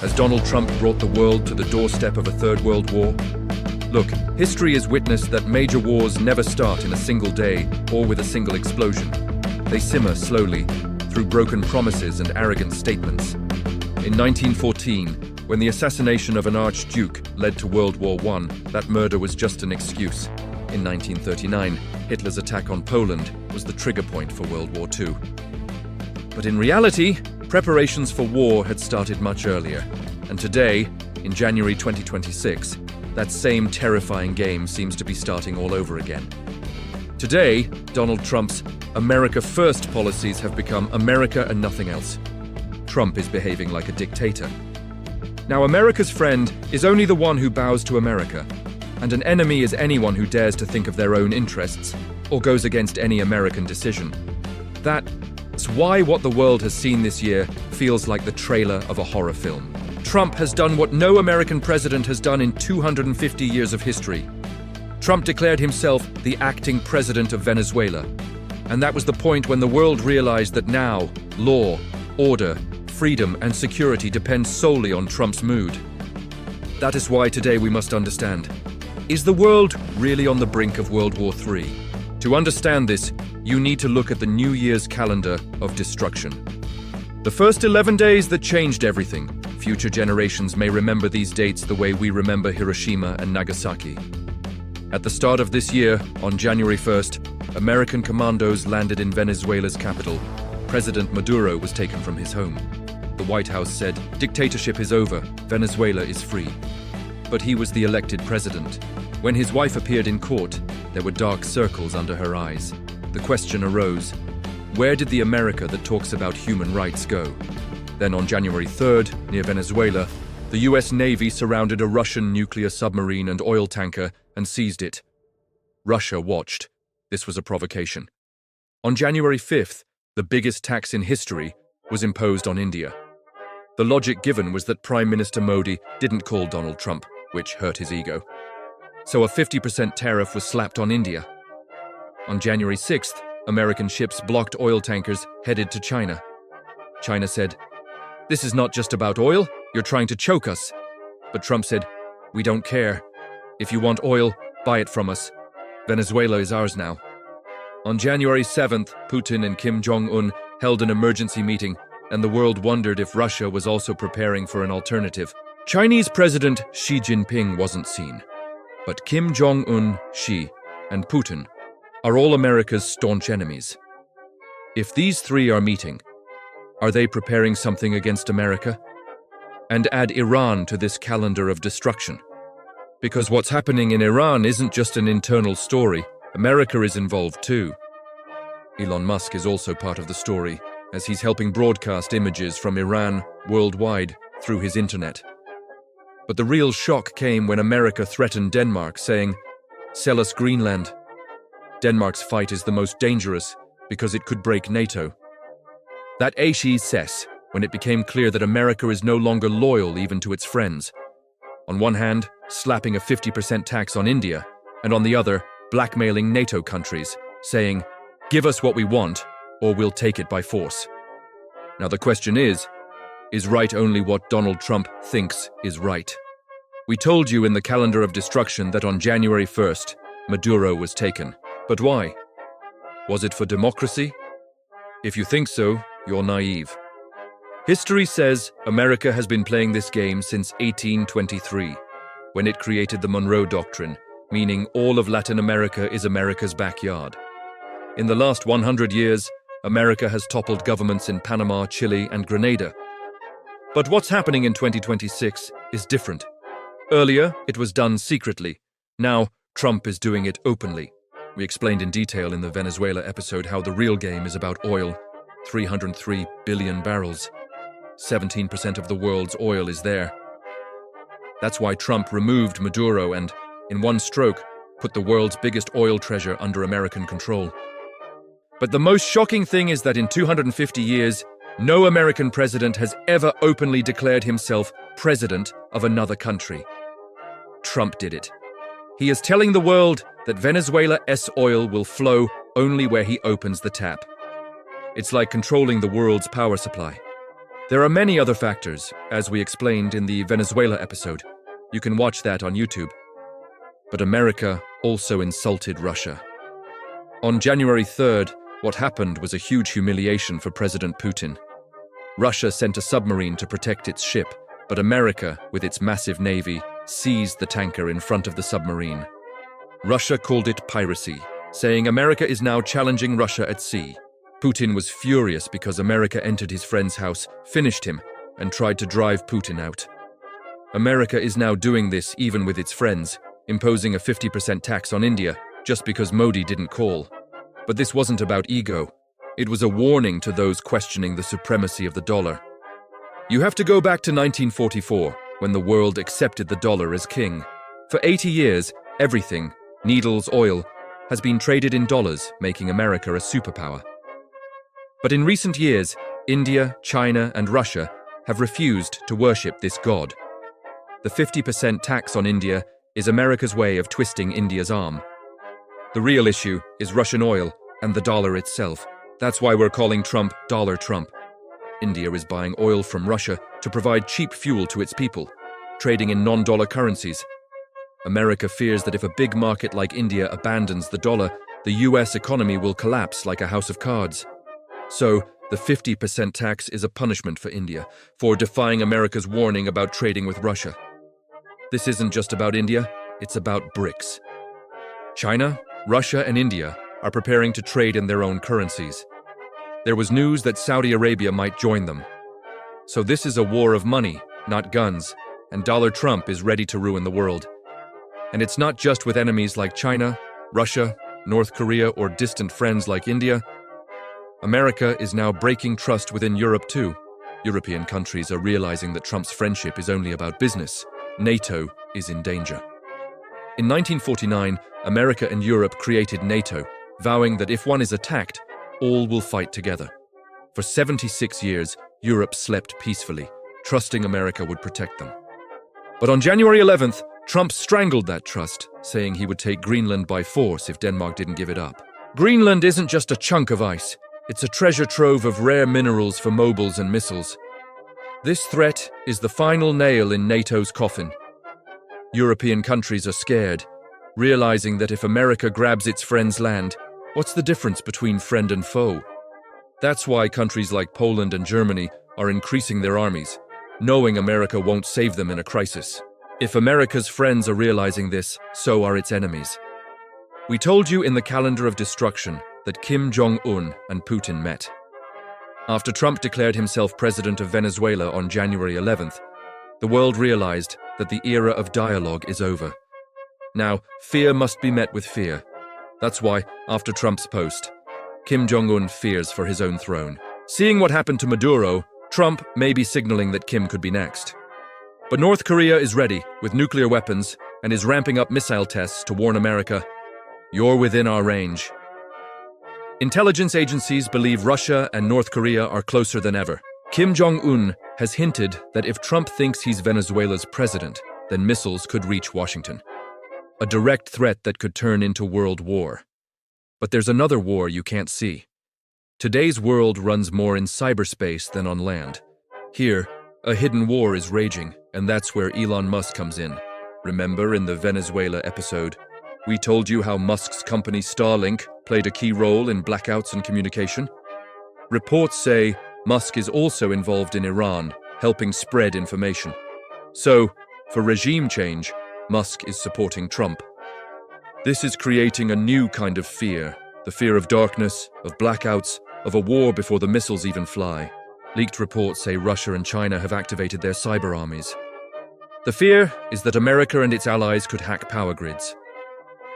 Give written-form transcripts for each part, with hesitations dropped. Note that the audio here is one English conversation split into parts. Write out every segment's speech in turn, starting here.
Has Donald Trump brought the world to the doorstep of a third world war? Look, history has witnessed that major wars never start in a single day or with a single explosion. They simmer slowly through broken promises and arrogant statements. In 1914, when the assassination of an archduke led to World War I, that murder was just an excuse. In 1939, Hitler's attack on Poland was the trigger point for World War II. But in reality, preparations for war had started much earlier, and today, in January 2026, that same terrifying game seems to be starting all over again. Today, Donald Trump's America First policies have become America and nothing else. Trump is behaving like a dictator. Now, America's friend is only the one who bows to America, and an enemy is anyone who dares to think of their own interests or goes against any American decision. That's why what the world has seen this year feels like the trailer of a horror film. Trump has done what no American president has done in 250 years of history. Trump declared himself the acting president of Venezuela. And that was the point when the world realized that now, law, order, freedom, and security depend solely on Trump's mood. That is why today we must understand, is the world really on the brink of World War III? To understand this, you need to look at the New Year's calendar of destruction. The first 11 days that changed everything. Future generations may remember these dates the way we remember Hiroshima and Nagasaki. At the start of this year, on January 1st, American commandos landed in Venezuela's capital. President Maduro was taken from his home. The White House said, "Dictatorship is over, Venezuela is free." But he was the elected president. When his wife appeared in court, there were dark circles under her eyes. The question arose, where did the America that talks about human rights go? Then on January 3rd, near Venezuela, the US Navy surrounded a Russian nuclear submarine and oil tanker and seized it. Russia watched. This was a provocation. On January 5th, the biggest tax in history was imposed on India. The logic given was that Prime Minister Modi didn't call Donald Trump, which hurt his ego. So a 50% tariff was slapped on India. On January 6th, American ships blocked oil tankers headed to China. China said, "This is not just about oil, you're trying to choke us." But Trump said, "We don't care. If you want oil, buy it from us. Venezuela is ours now." On January 7th, Putin and Kim Jong-un held an emergency meeting, and the world wondered if Russia was also preparing for an alternative. Chinese President Xi Jinping wasn't seen, but Kim Jong-un, Xi, and Putin are all America's staunch enemies. If these three are meeting, are they preparing something against America? And add Iran to this calendar of destruction. Because what's happening in Iran isn't just an internal story, America is involved too. Elon Musk is also part of the story, as he's helping broadcast images from Iran worldwide through his internet. But the real shock came when America threatened Denmark, saying, "Sell us Greenland." Denmark's fight is the most dangerous because it could break NATO. That Aishi says when it became clear that America is no longer loyal even to its friends. On one hand, slapping a 50% tax on India, and on the other, blackmailing NATO countries, saying, "Give us what we want, or we'll take it by force." Now the question is right only what Donald Trump thinks is right? We told you in the calendar of destruction that on January 1st, Maduro was taken. But why? Was it for democracy? If you think so, you're naive. History says America has been playing this game since 1823, when it created the Monroe Doctrine, meaning all of Latin America is America's backyard. In the last 100 years, America has toppled governments in Panama, Chile, and Grenada. But what's happening in 2026 is different. Earlier, it was done secretly. Now, Trump is doing it openly. We explained in detail in the Venezuela episode how the real game is about oil. 303 billion barrels. 17% of the world's oil is there. That's why Trump removed Maduro and, in one stroke, put the world's biggest oil treasure under American control. But the most shocking thing is that in 250 years, no American president has ever openly declared himself president of another country. Trump did it. He is telling the world that Venezuela's oil will flow only where he opens the tap. It's like controlling the world's power supply. There are many other factors, as we explained in the Venezuela episode. You can watch that on YouTube. But America also insulted Russia. On January 3rd, what happened was a huge humiliation for President Putin. Russia sent a submarine to protect its ship, but America, with its massive navy, seized the tanker in front of the submarine. Russia called it piracy, saying America is now challenging Russia at sea. Putin was furious because America entered his friend's house, finished him, and tried to drive Putin out. America is now doing this even with its friends, imposing a 50% tax on India just because Modi didn't call. But this wasn't about ego. It was a warning to those questioning the supremacy of the dollar. You have to go back to 1944, when the world accepted the dollar as king. For 80 years, everything, needles, oil, has been traded in dollars, making America a superpower. But in recent years, India, China, and Russia have refused to worship this god. The 50% tax on India is America's way of twisting India's arm. The real issue is Russian oil and the dollar itself. That's why we're calling Trump Dollar Trump. India is buying oil from Russia to provide cheap fuel to its people, trading in non-dollar currencies. America fears that if a big market like India abandons the dollar, the US economy will collapse like a house of cards. So, the 50% tax is a punishment for India for defying America's warning about trading with Russia. This isn't just about India, it's about BRICS. China, Russia, and India are preparing to trade in their own currencies. There was news that Saudi Arabia might join them. So this is a war of money, not guns, and Dollar Trump is ready to ruin the world. And it's not just with enemies like China, Russia, North Korea, or distant friends like India. America is now breaking trust within Europe too. European countries are realizing that Trump's friendship is only about business. NATO is in danger. In 1949, America and Europe created NATO, vowing that if one is attacked, all will fight together. For 76 years, Europe slept peacefully, trusting America would protect them. But on January 11th, Trump strangled that trust, saying he would take Greenland by force if Denmark didn't give it up. Greenland isn't just a chunk of ice. It's a treasure trove of rare minerals for mobiles and missiles. This threat is the final nail in NATO's coffin. European countries are scared, realizing that if America grabs its friend's land, what's the difference between friend and foe? That's why countries like Poland and Germany are increasing their armies, knowing America won't save them in a crisis. If America's friends are realizing this, so are its enemies. We told you in the calendar of destruction that Kim Jong-un and Putin met. After Trump declared himself president of Venezuela on January 11th, the world realized that the era of dialogue is over. Now, fear must be met with fear. That's why, after Trump's post, Kim Jong-un fears for his own throne. Seeing what happened to Maduro, Trump may be signaling that Kim could be next. But North Korea is ready with nuclear weapons and is ramping up missile tests to warn America, "You're within our range." Intelligence agencies believe Russia and North Korea are closer than ever. Kim Jong-un has hinted that if Trump thinks he's Venezuela's president, then missiles could reach Washington. A direct threat that could turn into world war. But there's another war you can't see. Today's world runs more in cyberspace than on land. Here, a hidden war is raging, and that's where Elon Musk comes in. Remember in the Venezuela episode, we told you how Musk's company Starlink played a key role in blackouts and communication? Reports say Musk is also involved in Iran, helping spread information. So, for regime change, Musk is supporting Trump. This is creating a new kind of fear, the fear of darkness, of blackouts, of a war before the missiles even fly. Leaked reports say Russia and China have activated their cyber armies. The fear is that America and its allies could hack power grids.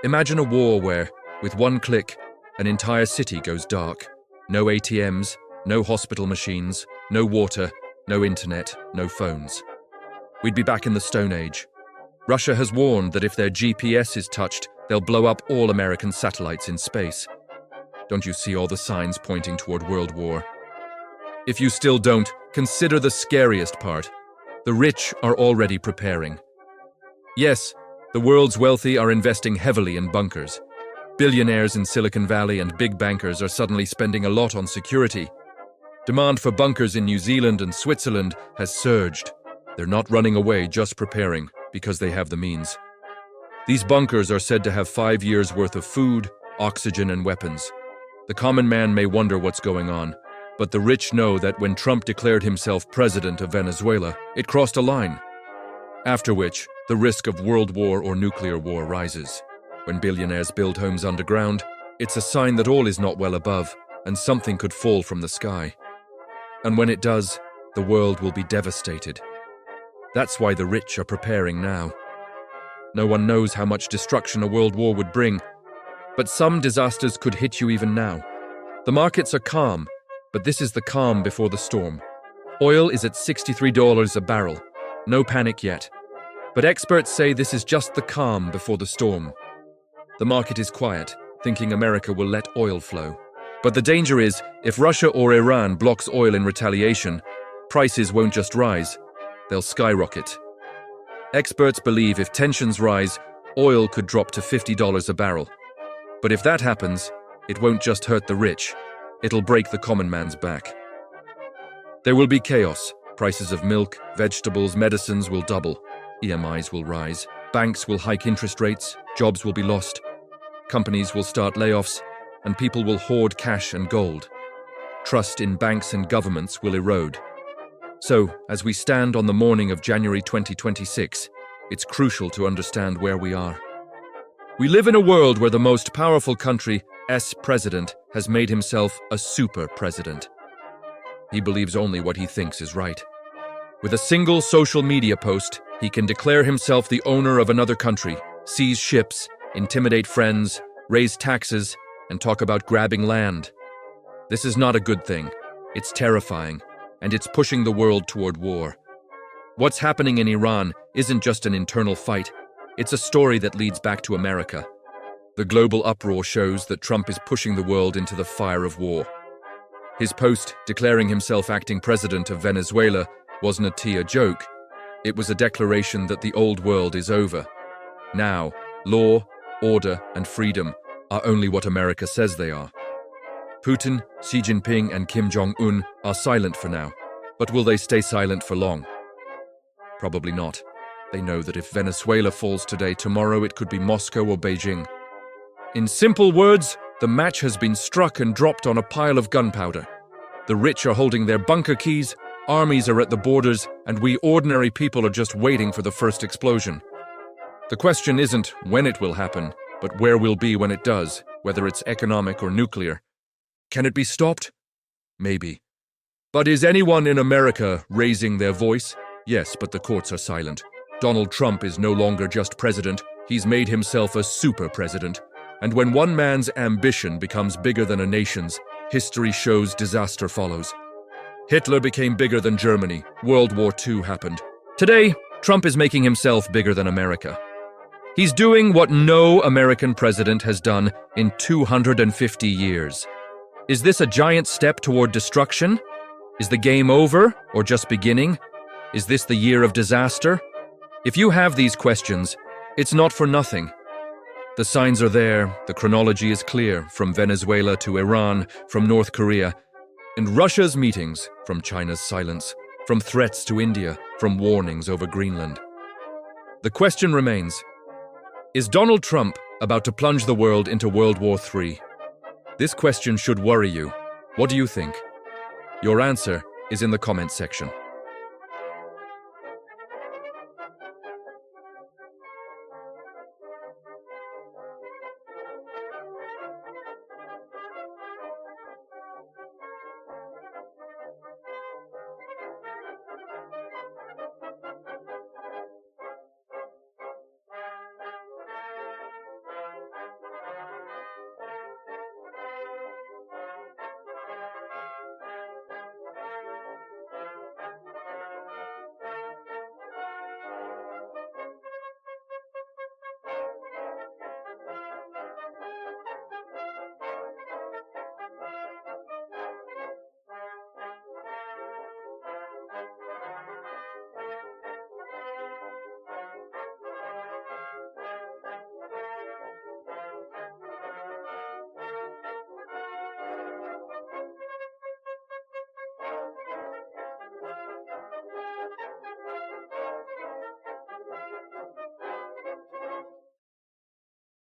Imagine a war where, with one click, an entire city goes dark. No ATMs, no hospital machines, no water, no internet, no phones. We'd be back in the Stone Age. Russia has warned that if their GPS is touched, they'll blow up all American satellites in space. Don't you see all the signs pointing toward world war? If you still don't, consider the scariest part. The rich are already preparing. Yes, the world's wealthy are investing heavily in bunkers. Billionaires in Silicon Valley and big bankers are suddenly spending a lot on security. Demand for bunkers in New Zealand and Switzerland has surged. They're not running away, just preparing, because they have the means. These bunkers are said to have 5 years' worth of food, oxygen, and weapons. The common man may wonder what's going on, but the rich know that when Trump declared himself president of Venezuela, it crossed a line. After which, the risk of world war or nuclear war rises. When billionaires build homes underground, it's a sign that all is not well above, and something could fall from the sky. And when it does, the world will be devastated. That's why the rich are preparing now. No one knows how much destruction a world war would bring, but some disasters could hit you even now. The markets are calm, but this is the calm before the storm. Oil is at $63 a barrel. No panic yet. But experts say this is just the calm before the storm. The market is quiet, thinking America will let oil flow. But the danger is, if Russia or Iran blocks oil in retaliation, prices won't just rise, they'll skyrocket. Experts believe if tensions rise, oil could drop to $50 a barrel. But if that happens, it won't just hurt the rich, it'll break the common man's back. There will be chaos. Prices of milk, vegetables, medicines will double. EMIs will rise. Banks will hike interest rates. Jobs will be lost. Companies will start layoffs, and people will hoard cash and gold. Trust in banks and governments will erode. So, as we stand on the morning of January 2026, it's crucial to understand where we are. We live in a world where the most powerful country's president has made himself a super president. He believes only what he thinks is right. With a single social media post, he can declare himself the owner of another country, seize ships, intimidate friends, raise taxes, and talk about grabbing land. This is not a good thing. It's terrifying, and it's pushing the world toward war. What's happening in Iran isn't just an internal fight, it's a story that leads back to America. The global uproar shows that Trump is pushing the world into the fire of war. His post declaring himself acting president of Venezuela wasn't a joke. It was a declaration that the old world is over. Now, law, order, and freedom are only what America says they are. Putin, Xi Jinping, and Kim Jong-un are silent for now, but will they stay silent for long? Probably not. They know that if Venezuela falls today, tomorrow it could be Moscow or Beijing. In simple words, the match has been struck and dropped on a pile of gunpowder. The rich are holding their bunker keys, armies are at the borders, and we ordinary people are just waiting for the first explosion. The question isn't when it will happen, but where we'll be when it does, whether it's economic or nuclear. Can it be stopped? Maybe. But is anyone in America raising their voice? Yes, but the courts are silent. Donald Trump is no longer just president, he's made himself a super president. And when one man's ambition becomes bigger than a nation's, history shows disaster follows. Hitler became bigger than Germany. World War II happened. Today, Trump is making himself bigger than America. He's doing what no American president has done in 250 years. Is this a giant step toward destruction? Is the game over or just beginning? Is this the year of disaster? If you have these questions, it's not for nothing. The signs are there, the chronology is clear, from Venezuela to Iran, from North Korea, and Russia's meetings, from China's silence, from threats to India, from warnings over Greenland. The question remains, is Donald Trump about to plunge the world into World War III? This question should worry you. What do you think? Your answer is in the comments section.